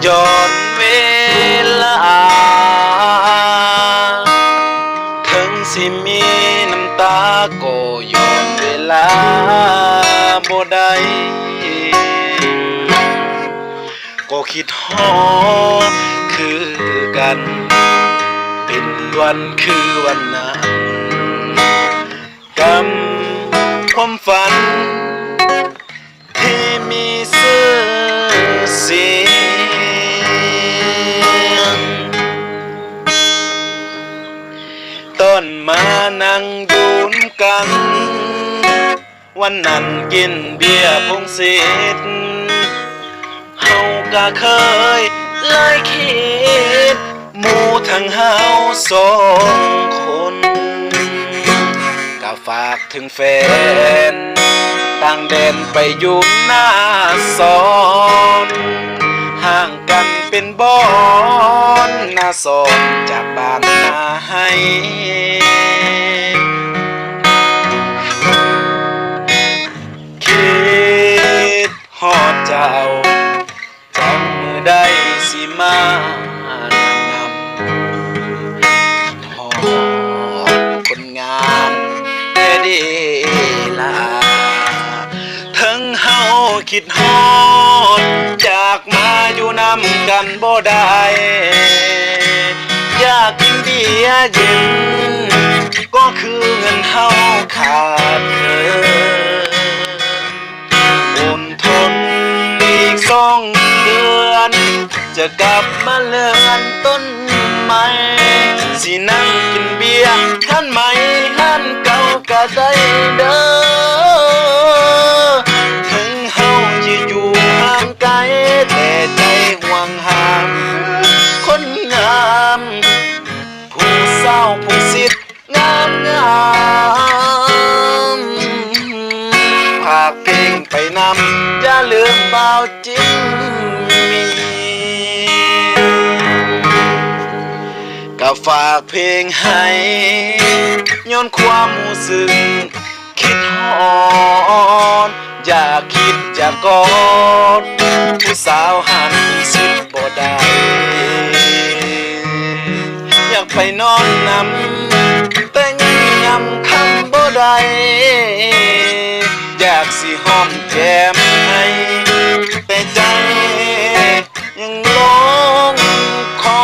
ย้อนเวลาถึงสิมีน้ำตาก็ย้อนเวลาบ่ได้ก็คิดฮอดคือกันเป็นวันคือวันนั้นกับความฝันที่มีชื่อเสียงต้นมานั่งดูนกันวันนั้นกินเบียร์พงศิษฐ์เฮาก็เคยเลยคิดหมู่ทั้งเฮาสองคนก็ฝากถึงแฟนต่างแดนไปอยู่หน้าสอนห่างกันเป็นบ่อนหน้าสอนจากบ้านนาให้คิดฮอดเจ้าจังมือได้สิมานำฮอดคนงามแค่ดีลาทั้งเฮาคิดฮอดจากมาอยู่นำกันบ่ได้อยากกินเบียร์เย็นก็คือเงินเฮาขาดเกินอดทนอีก2 เดือนจะกลับมาเลื่อนต้นไม้สินั่งกินเบียร์ท่านใหม่ท่านเก่าก็ได้เด้อถึงเฮาจะอยู่ห่างไกลแต่ใจห่วงหามคนงามผู้เศร้าผู้สิทธิ์งามงามภาคเพลงไปนำอย่าลืมเบาจิ้มมีก็ฝากเพลงให้ย้อนความรู้สึกคิดฮอดอยากคิดอยากกอดผู้สาวหันสุดบ่ได้อยากไปนอนนำแต่ยังยำคำบ่ได้อยากสิหอมแก้มให้แต่ใจยังร้องขอ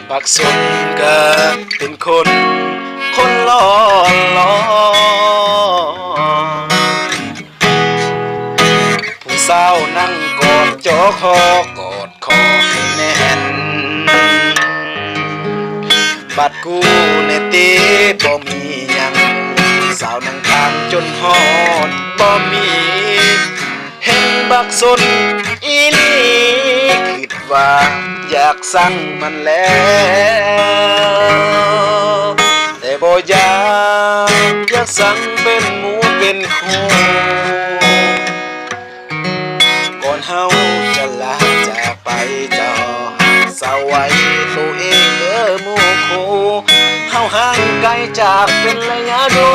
ปักสนก็เป็นคนหล่อผู้สาวนั่งกอดจอคอกอดคอให้แน่นบัดกูในตีบ่มีหยังสาวนั่งข้างจนฮอดบ่มีเห็นบักสนอีหลีคิดว่าอยากสั่งมันแล้วแต่บ่อยากสั่งเป็นหมูเป็นคู่ก่อนเฮาจะลาจากไปเจ้าสาวไว้ตัวเองเด้อหมู่คู่เฮาห่างไกลจากเป็นระยะดู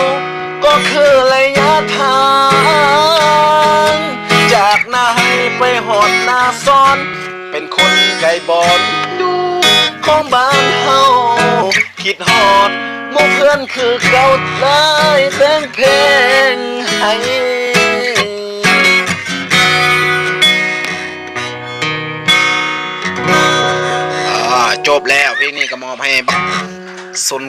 ก็คือระยะทางจากหน้าให้ไปหอดหน้าซ้อนเป็นคนไกลบอนดูของบ้านเฮาคิดฮอดหมู่เพื่อนคือเก่าเลยแต่งเพลงให้จบแล้วเพลงนี้ก็มอบให้สน